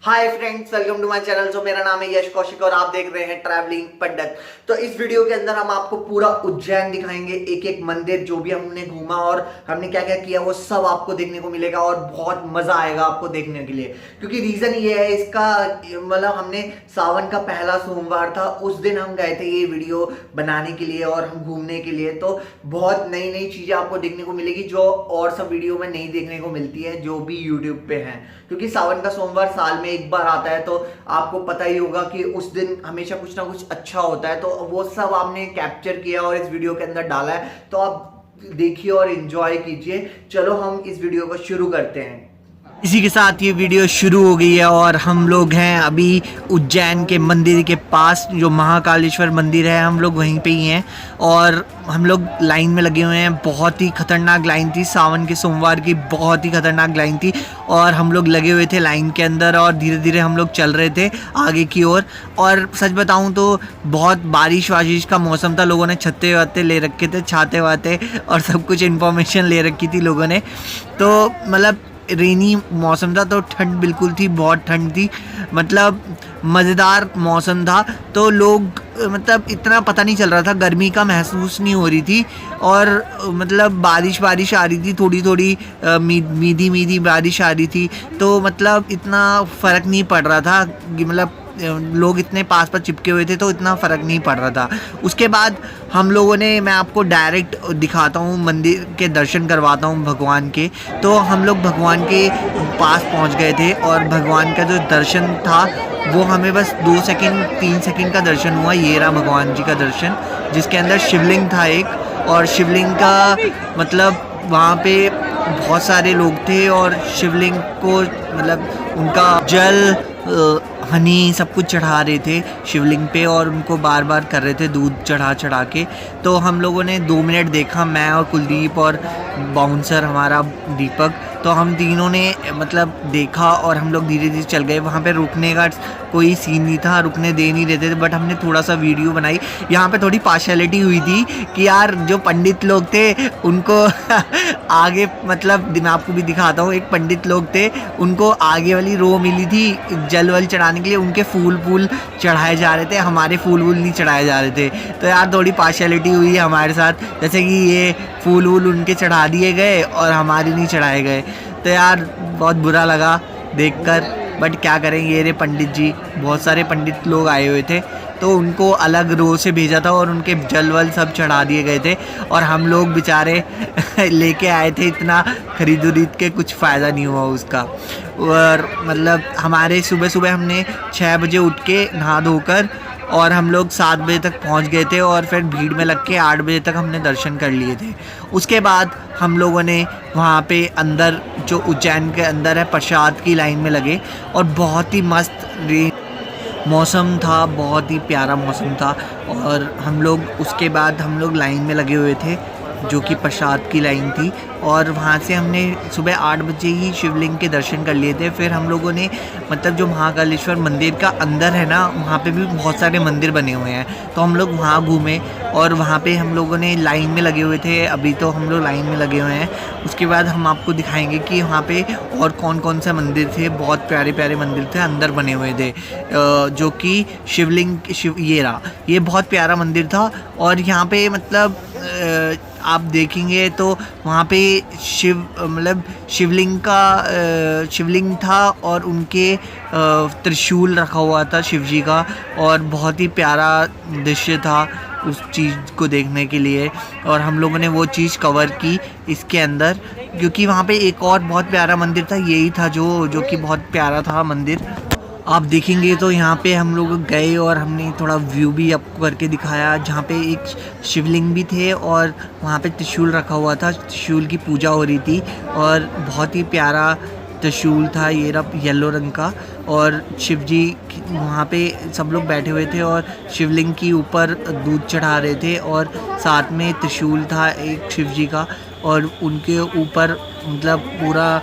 Hi friends, welcome to my channel. So मेरा नाम है यश कौशिक और आप देख रहे हैं ट्रैवलिंग पंडित। तो इस वीडियो के अंदर हम आपको पूरा उज्जैन दिखाएंगे, एक एक मंदिर जो भी हमने घूमा और हमने क्या क्या किया वो सब आपको देखने को मिलेगा और बहुत मजा आएगा आपको देखने के लिए। क्योंकि रीजन ये है इसका, मतलब हमने सावन का पहला सोमवार था उस दिन हम गए थे ये वीडियो बनाने के लिए और हम घूमने के लिए। तो बहुत नई नई चीजें आपको देखने को मिलेगी जो और सब वीडियो में नहीं देखने को मिलती है जो भी यूट्यूब पे है। क्योंकि सावन का सोमवार साल में एक बार आता है तो आपको पता ही होगा कि उस दिन हमेशा कुछ ना कुछ अच्छा होता है। तो वो सब आपने कैप्चर किया और इस वीडियो के अंदर डाला है, तो आप देखिए और एंजॉय कीजिए। चलो हम इस वीडियो को शुरू करते हैं। इसी के साथ ये वीडियो शुरू हो गई है और हम लोग हैं अभी उज्जैन के मंदिर के पास, जो महाकालेश्वर मंदिर है, हम लोग वहीं पे ही हैं और हम लोग लाइन में लगे हुए हैं। बहुत ही खतरनाक लाइन थी, सावन के सोमवार की बहुत ही खतरनाक लाइन थी और हम लोग लगे हुए थे लाइन के अंदर और धीरे धीरे हम लोग चल रहे थे आगे की ओर। और सच बताऊं तो बहुत बारिश वारिश का मौसम था, लोगों ने छत्ते वत्ते ले रखे थे, छाते वाते और सब कुछ इन्फॉर्मेशन ले रखी थी लोगों ने। तो मतलब रेनी मौसम था, तो ठंड बिल्कुल थी, बहुत ठंड थी, मतलब मज़ेदार मौसम था। तो लोग मतलब इतना पता नहीं चल रहा था, गर्मी का महसूस नहीं हो रही थी और मतलब बारिश आ रही थी, थोड़ी थोड़ी मीठी मीठी बारिश आ रही थी। तो मतलब इतना फ़र्क नहीं पड़ रहा था कि मतलब लोग इतने पास चिपके हुए थे तो इतना फ़र्क नहीं पड़ रहा था। उसके बाद हम लोगों ने, मैं आपको डायरेक्ट दिखाता हूँ, मंदिर के दर्शन करवाता हूँ भगवान के। तो हम लोग भगवान के पास पहुँच गए थे और भगवान का जो दर्शन था वो हमें बस 2 सेकंड 3 सेकंड का दर्शन हुआ। ये रहा भगवान जी का दर्शन, जिसके अंदर शिवलिंग था एक, और शिवलिंग का मतलब वहाँ पे बहुत सारे लोग थे और शिवलिंग को मतलब उनका जल हनी सब कुछ चढ़ा रहे थे शिवलिंग पे और उनको बार बार कर रहे थे दूध चढ़ा के। तो हम लोगों ने 2 मिनट देखा, मैं और कुलदीप और बाउंसर हमारा दीपक, तो हम तीनों ने मतलब देखा और हम लोग धीरे धीरे चल गए। वहाँ पे रुकने का कोई सीन नहीं था, रुकने दे नहीं देते थे, बट हमने थोड़ा सा वीडियो बनाई। यहाँ पे थोड़ी पार्शियलिटी हुई थी कि यार जो पंडित लोग थे उनको आगे, मतलब मैं आपको भी दिखाता हूँ, एक पंडित लोग थे उनको आगे वाली रो मिली थी जल वल चढ़ाने के लिए, उनके फूल चढ़ाए जा रहे थे, हमारे फूल नहीं चढ़ाए जा रहे थे। तो यार थोड़ी पार्शियलिटी हुई है हमारे साथ, जैसे कि ये फूल उनके चढ़ा दिए गए और हमारे नहीं चढ़ाए गए। तो यार बहुत बुरा लगा देखकर, बट क्या करें, ये रे पंडित जी, बहुत सारे पंडित लोग आए हुए थे तो उनको अलग रो से भेजा था और उनके जल वल सब चढ़ा दिए गए थे और हम लोग बेचारे लेके आए थे, इतना खरीद के कुछ फ़ायदा नहीं हुआ उसका। और मतलब हमारे सुबह हमने 6 बजे उठ के नहा धोकर और हम लोग 7 बजे तक पहुंच गए थे और फिर भीड़ में लग के 8 बजे तक हमने दर्शन कर लिए थे। उसके बाद हम लोगों ने वहाँ पे अंदर, जो उज्जैन के अंदर है, प्रसाद की लाइन में लगे और बहुत ही मस्त मौसम था, बहुत ही प्यारा मौसम था। और हम लोग उसके बाद हम लोग लाइन में लगे हुए थे जो कि प्रसाद की लाइन थी और वहाँ से हमने सुबह 8 बजे ही शिवलिंग के दर्शन कर लिए थे। फिर हम लोगों ने मतलब जो महाकालेश्वर मंदिर का अंदर है ना, वहाँ पे भी बहुत सारे मंदिर बने हुए हैं, तो हम लोग वहाँ घूमे और वहाँ पे हम लोगों ने लाइन में लगे हुए थे। अभी तो हम लोग लाइन में लगे हुए हैं, उसके बाद हम आपको दिखाएंगे कि वहाँ पे और कौन से मंदिर थे। बहुत प्यारे प्यारे मंदिर थे अंदर बने हुए थे, जो कि ये बहुत प्यारा मंदिर था। और यहाँ पे मतलब आप देखेंगे तो वहाँ पे शिवलिंग था और उनके त्रिशूल रखा हुआ था शिव जी का, और बहुत ही प्यारा दृश्य था उस चीज़ को देखने के लिए। और हम लोगों ने वो चीज़ कवर की इसके अंदर, क्योंकि वहाँ पे एक और बहुत प्यारा मंदिर था, यही था जो कि बहुत प्यारा था मंदिर। आप देखेंगे तो यहाँ पे हम लोग गए और हमने थोड़ा व्यू भी आपको करके दिखाया, जहाँ पे एक शिवलिंग भी थे और वहाँ पे त्रिशूल रखा हुआ था, त्रिशूल की पूजा हो रही थी और बहुत ही प्यारा त्रिशूल था, ये येलो रंग का। और शिव जी वहाँ पे सब लोग बैठे हुए थे और शिवलिंग के ऊपर दूध चढ़ा रहे थे और साथ में त्रिशूल था एक शिव जी का और उनके ऊपर मतलब पूरा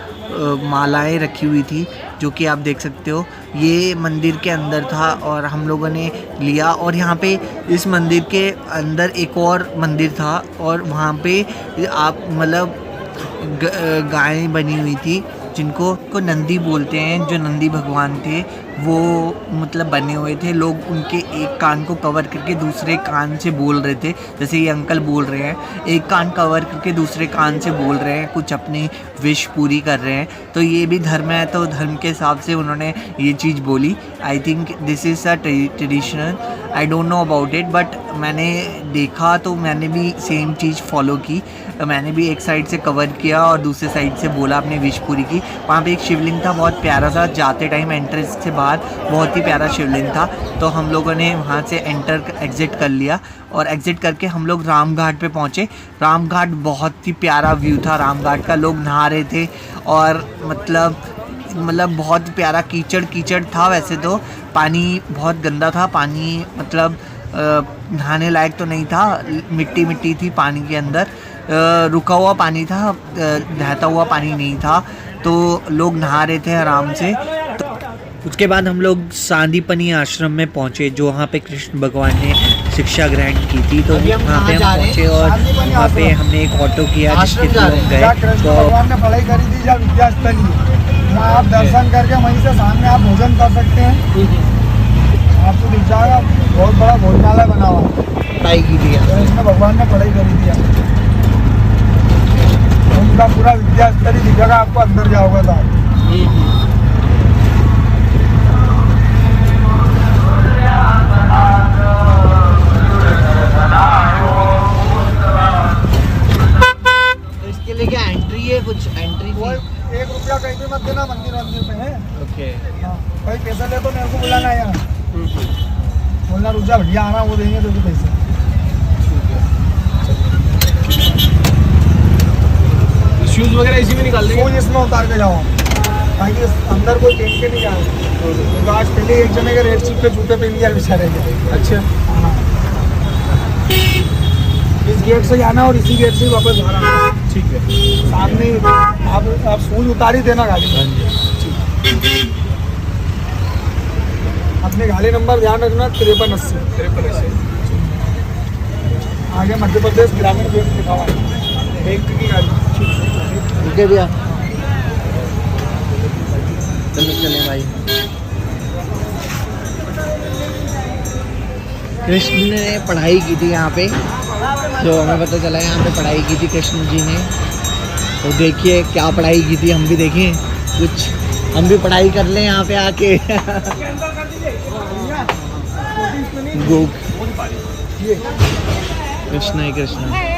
मालाएं रखी हुई थी, जो कि आप देख सकते हो। ये मंदिर के अंदर था और हम लोगों ने लिया। और यहाँ पे इस मंदिर के अंदर एक और मंदिर था और वहाँ पे आप मतलब गायें बनी हुई थी जिनको को नंदी बोलते हैं, जो नंदी भगवान थे वो मतलब बने हुए थे। लोग उनके एक कान को कवर करके दूसरे कान से बोल रहे थे, जैसे ये अंकल बोल रहे हैं, एक कान कवर करके दूसरे कान से बोल रहे हैं, कुछ अपनी विश पूरी कर रहे हैं। तो ये भी धर्म है, तो धर्म के हिसाब से उन्होंने ये चीज़ बोली। I think this is a traditional, I don't know about it, but मैंने देखा तो मैंने भी सेम चीज़ फॉलो की। मैंने भी एक साइड से कवर किया और दूसरे साइड से बोला, अपनी विश पूरी की। वहाँ पे एक शिवलिंग था, बहुत प्यारा सा, जाते टाइम एंट्रेंस से बाहर बहुत ही प्यारा शिवलिंग था। तो हम लोगों ने वहाँ से एग्ज़िट कर लिया और एग्ज़िट करके हम लोग राम घाट पे पहुँचे। राम घाट बहुत ही प्यारा व्यू था राम घाट का, लोग नहा रहे थे और मतलब बहुत प्यारा कीचड़ था। वैसे तो पानी बहुत गंदा था, पानी मतलब नहाने लायक तो नहीं था, मिट्टी थी पानी के अंदर, रुका हुआ पानी था, बहता हुआ पानी नहीं था। तो लोग नहा रहे थे आराम से। तो उसके बाद हम लोग सांदीपनी आश्रम में पहुँचे, जो वहाँ पे कृष्ण भगवान ने शिक्षा ग्रहण की थी। तो वहाँ पे हम पहुँचे और वहाँ पे हमने एक ऑटो किया जिसके थ्रू हम गए। तो भगवान ने पढ़ाई करी थी जब विद्यास्थली, वहाँ आप दर्शन करके वहीं से सामने आप भोजन कर सकते हैं। आपको दिख जाएगा, बहुत बड़ा भोजनालय बना हुआ, पढ़ाई की थी इसमें भगवान ने पढ़ाई करी थी। उनका पूरा विद्यास्थली दिखेगा आपको, अंदर जाओगे तो। इसके लिए क्या एंट्री है? कुछ एंट्री वो 1 रुपया कहीं भी मत देना, मंदिर पे है। ओके, हाँ, कोई पैसा ले तो मेरे को बुलाना यार, बोलना रुक जा भैया आना, वो देंगे तो पैसे। शूज वगैरह इसी में निकाल देंगे, शूज इसमें उतार के जाओ ताकि अंदर कोई पहन के नहीं जाए। तो आज पहले एक जने के रेड सूट पे जूते पहन दिया बेचारे के। अच्छा, हाँ, इस गेट से जाना और इसी गेट से वापस बाहर आना। ठीक है। सामने आप शूज उतार ही देना गाड़ी में। अपने गाड़ी नंबर ध्यान रखना 5380। आगे मध्य प्रदेश ग्रामीण बैंक लिखा हुआ है, बैंक की गाड़ी। ठीक है भैया, चले भाई। कृष्ण ने पढ़ाई की थी यहाँ पे, जो हमें पता चला है यहाँ पे पढ़ाई की थी कृष्ण जी ने। तो देखिए क्या पढ़ाई की थी, हम भी देखें कुछ, हम भी पढ़ाई कर लें यहाँ पे आके। गो कृष्ण है कृष्ण।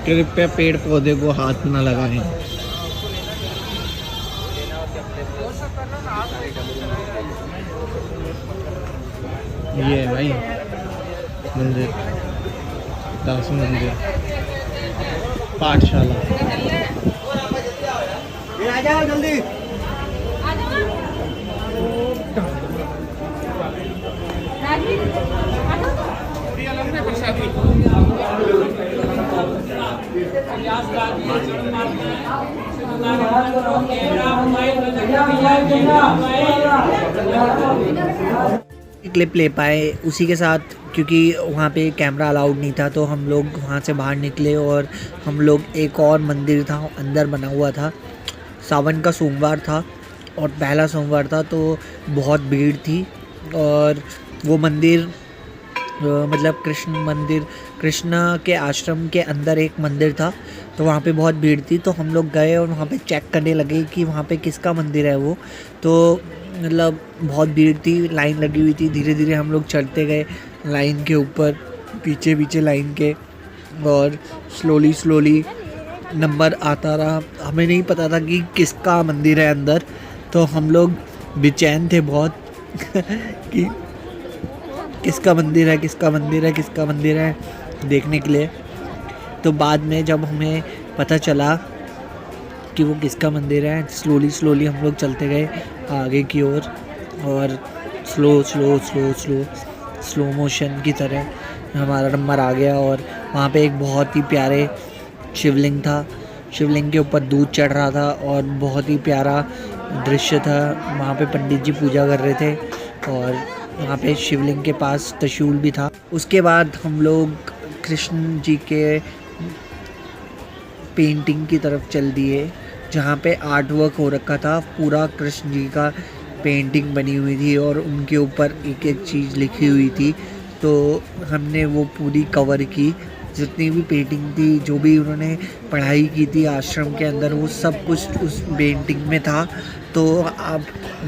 कृपया पेड़ पौधे को हाथ न लगाएं। ये है भाई मंदिर, दास मंदिर, पाठशाला। आ जाओ जल्दी। क्लिप ले पाए उसी के साथ, क्योंकि वहाँ पे कैमरा अलाउड नहीं था। तो हम लोग वहाँ से बाहर निकले और हम लोग एक और मंदिर था अंदर बना हुआ था। सावन का सोमवार था और पहला सोमवार था, तो बहुत भीड़ थी। और वो मंदिर मतलब कृष्ण के आश्रम के अंदर एक मंदिर था, तो वहाँ पे बहुत भीड़ थी। तो हम लोग गए और वहाँ पे चेक करने लगे कि वहाँ पे किसका मंदिर है वो। तो मतलब बहुत भीड़ थी, लाइन लगी हुई थी। धीरे धीरे हम लोग चढ़ते गए लाइन के ऊपर, पीछे पीछे लाइन के, और स्लोली नंबर आता रहा। हमें नहीं पता था कि किसका मंदिर है अंदर, तो हम लोग बेचैन थे बहुत कि किसका मंदिर है देखने के लिए। तो बाद में जब हमें पता चला कि वो किसका मंदिर है, स्लोली हम लोग चलते गए आगे की ओर। और स्लो मोशन की तरह हमारा नंबर आ गया। और वहाँ पे एक बहुत ही प्यारे शिवलिंग था, शिवलिंग के ऊपर दूध चढ़ रहा था और बहुत ही प्यारा दृश्य था। वहाँ पे पंडित जी पूजा कर रहे थे और वहाँ पे शिवलिंग के पास त्रिशूल भी था। उसके बाद हम लोग कृष्ण जी के पेंटिंग की तरफ चल दिए, जहाँ पे आर्ट वर्क हो रखा था। पूरा कृष्ण जी का पेंटिंग बनी हुई थी और उनके ऊपर एक एक चीज़ लिखी हुई थी। तो हमने वो पूरी कवर की, जितनी भी पेंटिंग थी, जो भी उन्होंने पढ़ाई की थी आश्रम के अंदर, वो सब कुछ उस पेंटिंग में था। तो आप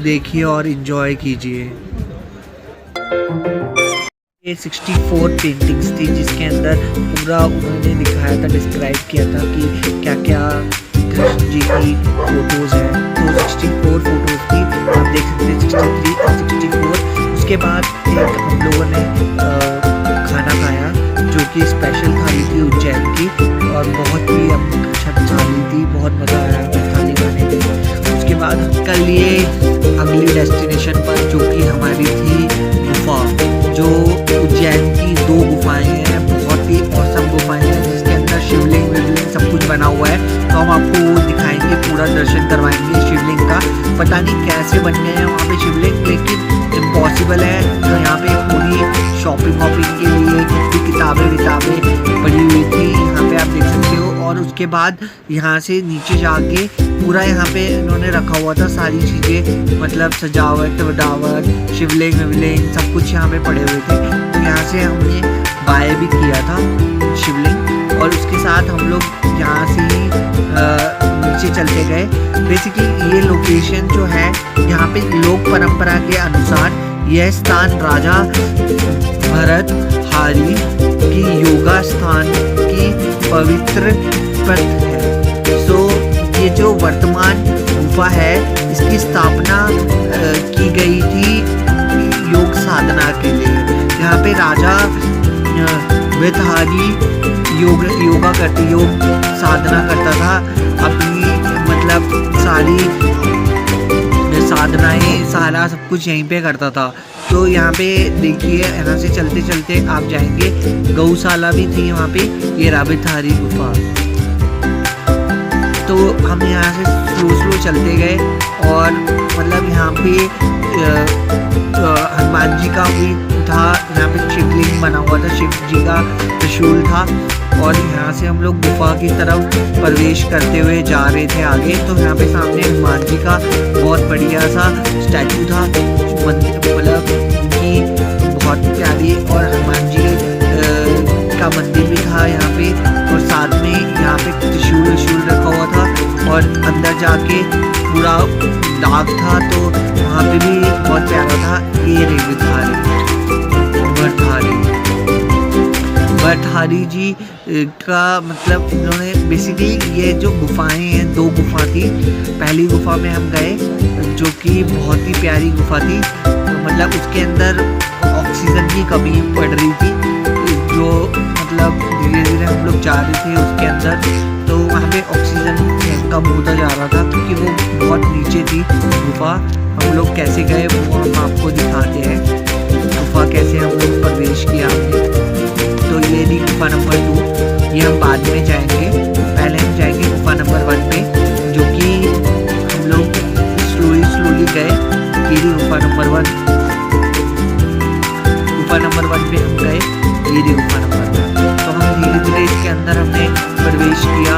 देखिए और इन्जॉय कीजिए। ये 64 पेंटिंग्स थी, जिसके अंदर पूरा उन्होंने दिखाया था, डिस्क्राइब किया था कि क्या क्या कृष्ण जी की फ़ोटोज़ हैं। तो 64 फ़ोटोज़ थी, आप देख सकते हैं 63 और 64। उसके बाद एक हम लोगों ने खाना खाया, जो कि स्पेशल थाली थी उज्जैन की, और बहुत ही अच्छा थाली थी, बहुत मज़ा आया थाली खाने में। उसके बाद हम कल लिए अगली डेस्टिनेशन पर, जो कि हमारी थी गुफा, जो उज्जैन की 2 गुफाएं हैं, बहुत ही औसम गुफाएं हैं, जिसके अंदर शिवलिंग विवलिंग सब कुछ बना हुआ है। तो हम आपको वो दिखाएंगे, पूरा दर्शन करवाएंगे शिवलिंग का। पता नहीं कैसे बन गए हैं वहाँ पे शिवलिंग, लेकिन इम्पॉसिबल है। तो यहाँ पे पूरी शॉपिंग वॉपिंग के लिए कितनी किताबें पड़ी हुई थी, यहाँ पे आप देख सकते हो। और उसके बाद यहाँ से नीचे जाके पूरा यहाँ पे इन्होंने रखा हुआ था सारी चीज़ें, मतलब सजावट वडावट, शिवलिंग विवलिंग सब कुछ यहाँ पे पड़े हुए थे। तो यहाँ से हमने बाय भी किया था शिवलिंग, और उसके साथ हम लोग यहाँ से ही नीचे चलते गए। बेसिकली ये लोकेशन जो है, यहाँ पे लोक परंपरा के अनुसार यह स्थान राजा भरतहारी की योगा स्थान की पवित्र पद है। सो ये जो वर्तमान गुफा है, इसकी स्थापना की गई थी योग साधना के लिए। यहाँ पे राजा भरतहारी योग साधना करता था, अपनी मतलब सारी साधनाएं, सारा सब कुछ यहीं पे करता था। तो यहाँ पे देखिए, यहाँ से चलते चलते आप जाएंगे, गौशाला भी थी वहाँ पे, ये भरतहारी गुफा। तो हम यहाँ से स्लो चलते गए, और मतलब यहाँ पे हनुमान जी का भी था, यहाँ पे शिवलिंग बना हुआ था, शिव जी का त्रिशूल था। और यहाँ से हम लोग गुफा की तरफ प्रवेश करते हुए जा रहे थे आगे। तो यहाँ पे सामने हनुमान जी का बहुत बढ़िया सा स्टैचू था, मतलब उनकी बहुत प्यारी, और हनुमान जी का मंदिर भी था यहाँ पे, और साथ में यहाँ पे त्रिशूल रखा हुआ था। और अंदर जाके पूरा डाक था, तो वहाँ पे भी बहुत प्यारा था। ये भरतहारी जी का मतलब इन्होंने बेसिकली, ये जो गुफाएं हैं, 2 गुफा थी। पहली गुफा में हम गए, जो कि बहुत ही प्यारी गुफा थी, मतलब उसके अंदर ऑक्सीजन की कमी पड़ रही थी, जो मतलब धीरे धीरे हम लोग जा रहे थे उसके अंदर, तो वहाँ पे ऑक्सीजन कम होता जा रहा था, क्योंकि वो बहुत नीचे थी गुफा। हम लोग कैसे गए वो हम आपको दिखाते हैं, गुफा कैसे हम लोग प्रवेश किया हमने। तो ये थी गुफा नंबर 2, ये हम बाद में जाएंगे। पहले हम जाएंगे गुफा नंबर 1 पे, जो कि हम लोग स्लोली गए। ये थी गुफा नंबर 1, गुफा नंबर 1 पे हम गए, ये थी गुफा नंबर 1। तो हम धीरे धीरे इसके अंदर हमने प्रवेश किया,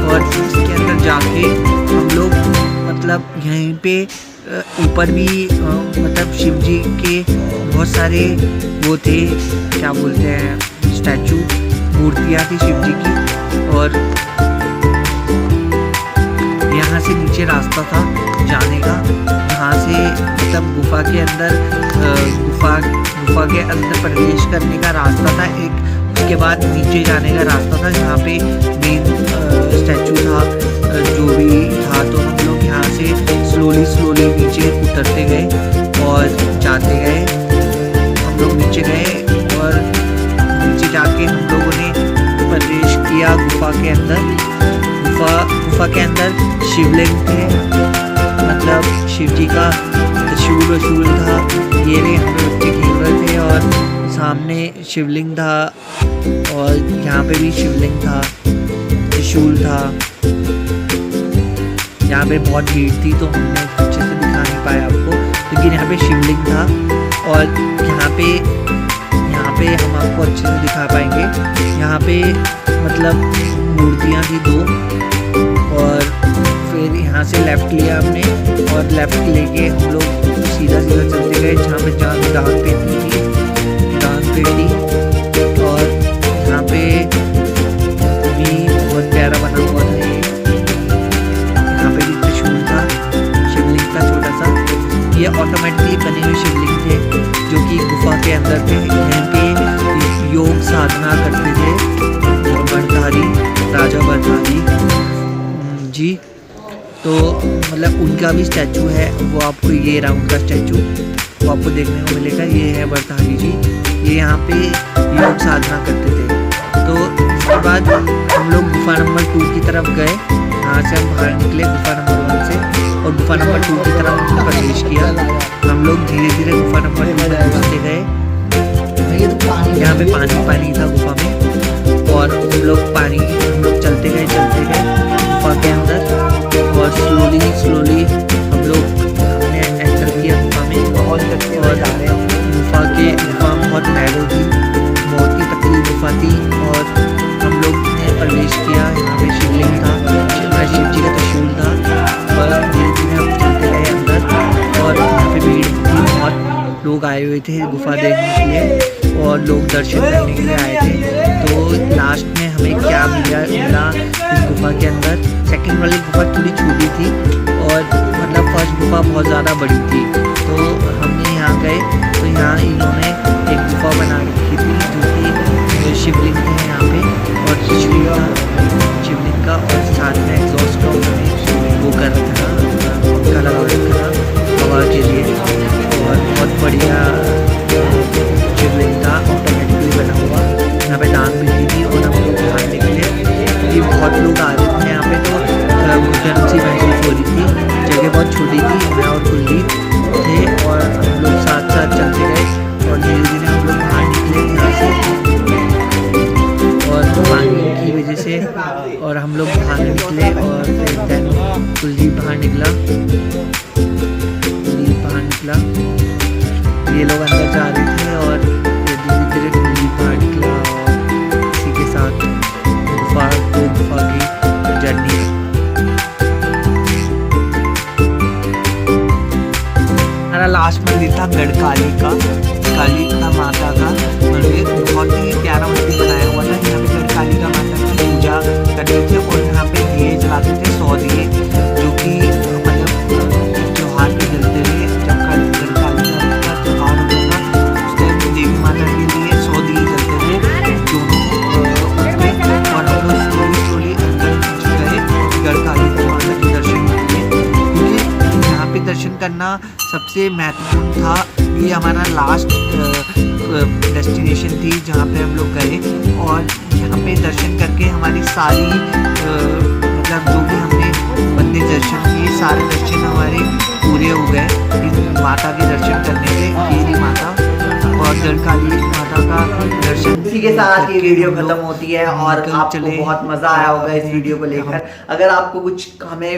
और इसके अंदर जाके हम लोग मतलब यहीं पे ऊपर भी मतलब शिव जी के बहुत सारे वो थे, क्या बोलते हैं, स्टैचू, मूर्तियाँ थी शिव जी की। और यहाँ से नीचे रास्ता था जाने का, यहाँ से मतलब गुफा के अंदर प्रवेश करने का रास्ता था एक। उसके बाद नीचे जाने का रास्ता था, जहाँ पे मेन स्टैचू था, जो भी था। तो हम लोग यहाँ से स्लोली नीचे उतरते गए और जाते गए। हम लोग नीचे गए, और नीचे जाके हम लोगों ने प्रवेश किया गुफा के अंदर। गुफा के अंदर शिवलिंग थे, मतलब शिव जी का त्रिशूल वशूल था। ये रे यहाँ पे बच्चे खेल रहे थे और सामने शिवलिंग था और यहाँ पे भी शिवलिंग था, त्रिशूल था। यहाँ पे बहुत भीड़ थी तो हमने अच्छे से दिखा नहीं पाया आपको, लेकिन यहाँ पे शिवलिंग था और यहाँ पे हम आपको अच्छे से दिखा पाएंगे। यहाँ पे मतलब मूर्तियाँ थी 2 और फिर यहाँ से लेफ़्ट लिया हमने और लेफ़्ट लेके हम लोग सीधा चलते गए जहाँ पे डांग पेटी थी और यहाँ पे भी बहुत प्यारा बना हुआ था ये। यहाँ पे भी त्रिशूल था, शिवलिंग था छोटा सा। ये ऑटोमेटिकली बने हुए शिवलिंग थे जो कि गुफा के अंदर थे। यहाँ पे योग साधना करते थे राजा भरथारी जी। तो मतलब उनका भी स्टैचू है, वो आपको ये रहा उनका स्टैचू, वो आपको देखने को मिलेगा। ये है भरथारी जी, ये यहाँ पे योग साधना करते थे। तो उसके बाद हम लोग गुफा नंबर 2 की तरफ गए। यहाँ से हम बाहर निकले गुफा नंबर 1 से और गुफा नंबर 2 की तरफ हमने प्रवेश किया। हम लोग धीरे धीरे गुफा नंबर 2 में घुसते गए। यहाँ पे पानी था गुफा में और हम लोग चलते गए गुफा के अंदर और स्लोली हमने एंटर किया गुफा में। और गुफा बहुत नैरो थी, बहुत ही पतली गुफा थी और हम लोग ने प्रवेश किया। यहाँ पे शिवलिंग था, शिव जी का त्रिशूल था और धीरे धीरे हम चलते गए अंदर। और यहाँ पे भीड़ थी, बहुत लोग आए हुए थे गुफा देखने के लिए और लोग दर्शन करने के लिए आए थे। तो लास्ट में हमें क्या मिला इस गुफा के अंदर, सेकंड वाली गुफा थोड़ी छोटी थी और मतलब फर्स्ट गुफा बहुत ज़्यादा बड़ी थी। तो हमने यहाँ गए तो यहाँ इन्होंने एक गुफा बना रखी थी जो कि शिवलिंग थे यहाँ पे और शिवलिंग का और साथ में एग्जॉस्ट का उन्होंने वो कर रखा था, पंखा लगा रखा था हवा के लिए। और बहुत बढ़िया शिवलिंग था, ऑटोमेटिकली बना हुआ। यहाँ पे डांग भी थी और हम लोग खाने के लिए बहुत लोग आ रहे थे। यहाँ पे तो घुटन सी महसूस हो रही थी, जगह बहुत छोटी थी। मैं और कुलदीप थे और हम लोग साथ चलते गए और धीरे धीरे हम लोग बाहर निकले यहाँ से और पानी की वजह से और हम लोग बाहर निकले और फिर देन कुलदीप बाहर निकला। ये लोग अंदर जा रहे थे और धीरे धीरे कुलदीप बाहर निकला और इसी के साथ गुफा की जर्नी। हमारा लास्ट मंदिर था गढ़ काली का माता का मंदिर, बहुत ही प्यारा मंदिर बनाया हुआ था। यहाँ पे गढ़ काली का माता की पूजा करते थे और यहाँ पे दिए जलाते थे 100 दिए जो कि मतलब त्योहार पे जलते थे। जब गढ़ काली का त्योहार होता था उस टाइम देवी माता के लिए 100 दिए जलते थे दोनों उसमें। और हम लोग स्लोली अंदर गए गढ़ काली की माता के दर्शन के लिए, क्योंकि यहाँ पे दर्शन करना सबसे महत्वपूर्ण था। ये हमारा लास्ट डेस्टिनेशन थी जहाँ पे हम लोग गए और यहाँ पे दर्शन करके हमारी सारी मतलब जो भी हमने मंदिर दर्शन किए सारे दर्शन हमारे पूरे हो गए इस माता के दर्शन करने से। देवी माता और गढ़ काली माता का दर्शन। इसी के साथ ये वीडियो खत्म होती है और आपको बहुत मजा आया होगा इस वीडियो को लेकर। अगर आपको कुछ हमें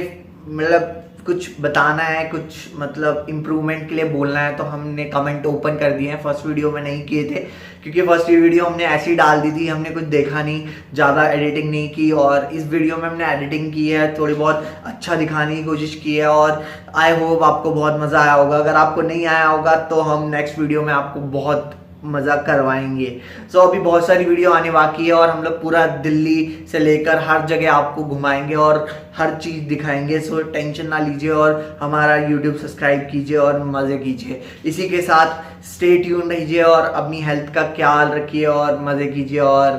मतलब कुछ बताना है, कुछ मतलब इम्प्रूवमेंट के लिए बोलना है तो हमने कमेंट ओपन कर दिए हैं। फर्स्ट वीडियो में नहीं किए थे क्योंकि फर्स्ट वीडियो हमने ऐसी डाल दी थी, हमने कुछ देखा नहीं, ज़्यादा एडिटिंग नहीं की। और इस वीडियो में हमने एडिटिंग की है, थोड़ी बहुत अच्छा दिखाने की कोशिश की है और आई होप आपको बहुत मज़ा आया होगा। अगर आपको नहीं आया होगा तो हम नेक्स्ट वीडियो में आपको बहुत मज़ा करवाएंगे। सो अभी बहुत सारी वीडियो आने बाकी है और हम लोग पूरा दिल्ली से लेकर हर जगह आपको घुमाएंगे और हर चीज़ दिखाएंगे। सो टेंशन ना लीजिए और हमारा यूट्यूब सब्सक्राइब कीजिए और मज़े कीजिए। इसी के साथ स्टे ट्यून रहिए और अपनी हेल्थ का ख्याल रखिए और मज़े कीजिए और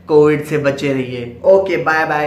कोविड से बचे रहिए। Okay, bye bye.